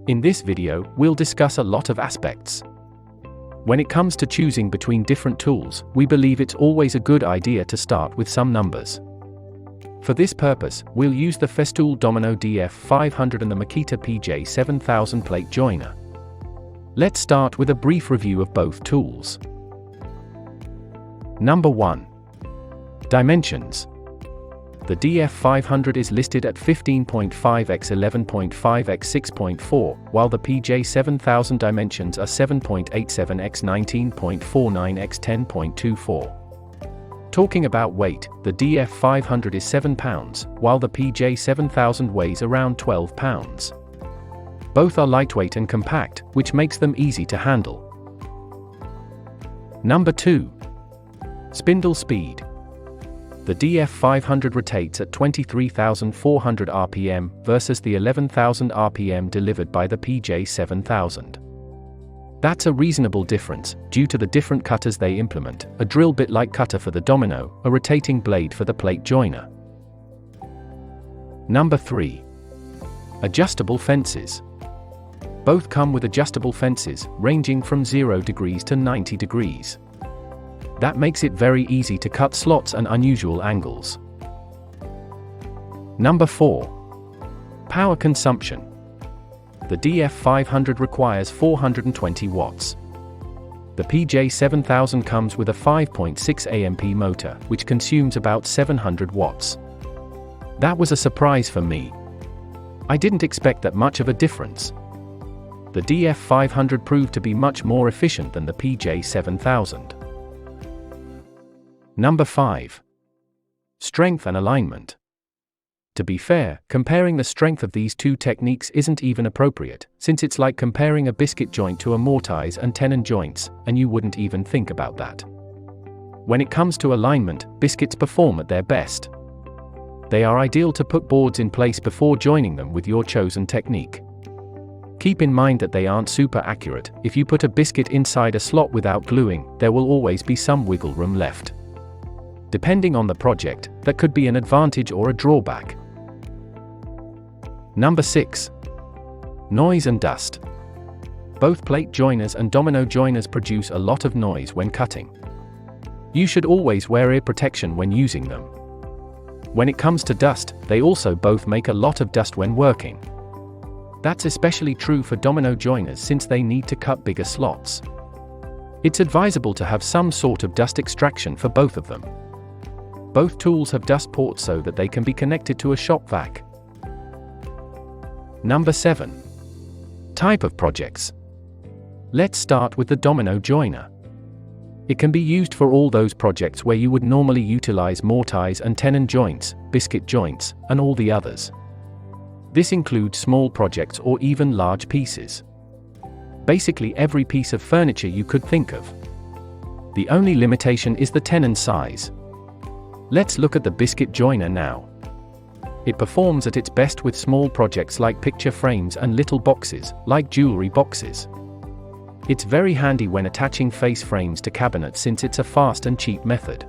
In this video, we'll discuss a lot of aspects. When it comes to choosing between different tools, we believe it's always a good idea to start with some numbers. For this purpose, we'll use the Festool Domino DF 500 and the Makita PJ 7000 plate joiner. Let's start with a brief review of both tools. Number 1. Dimensions. The DF 500 is listed at 15.5 x 11.5 x 6.4, while the PJ 7000 dimensions are 7.87 x 19.49 x 10.24. Talking about weight, the DF 500 is 7 pounds, while the PJ 7000 weighs around 12 pounds. Both are lightweight and compact, which makes them easy to handle. Number 2. Spindle speed. The DF 500 rotates at 23,400 RPM versus the 11,000 RPM delivered by the PJ 7000. That's a reasonable difference, due to the different cutters they implement, a drill bit-like cutter for the domino, a rotating blade for the plate joiner. Number 3. Adjustable fences. Both come with adjustable fences, ranging from 0 degrees to 90 degrees. That makes it very easy to cut slots and unusual angles. Number 4. Power consumption. The DF 500 requires 420 watts. The PJ 7000 comes with a 5.6 amp motor, which consumes about 700 watts. That was a surprise for me. I didn't expect that much of a difference. The DF 500 proved to be much more efficient than the PJ 7000. Number 5. Strength and alignment. To be fair, comparing the strength of these two techniques isn't even appropriate, since it's like comparing a biscuit joint to a mortise and tenon joints, and you wouldn't even think about that. When it comes to alignment, biscuits perform at their best. They are ideal to put boards in place before joining them with your chosen technique. Keep in mind that they aren't super accurate. If you put a biscuit inside a slot without gluing, there will always be some wiggle room left. Depending on the project, that could be an advantage or a drawback. Number 6. Noise and dust. Both plate joiners and domino joiners produce a lot of noise when cutting. You should always wear ear protection when using them. When it comes to dust, they also both make a lot of dust when working. That's especially true for domino joiners since they need to cut bigger slots. It's advisable to have some sort of dust extraction for both of them. Both tools have dust ports so that they can be connected to a shop vac. Number 7. Type of projects. Let's start with the domino joiner. It can be used for all those projects where you would normally utilize mortise and tenon joints, biscuit joints, and all the others. This includes small projects or even large pieces. Basically every piece of furniture you could think of. The only limitation is the tenon size. Let's look at the biscuit joiner now. It performs at its best with small projects like picture frames and little boxes, like jewelry boxes. It's very handy when attaching face frames to cabinets since it's a fast and cheap method.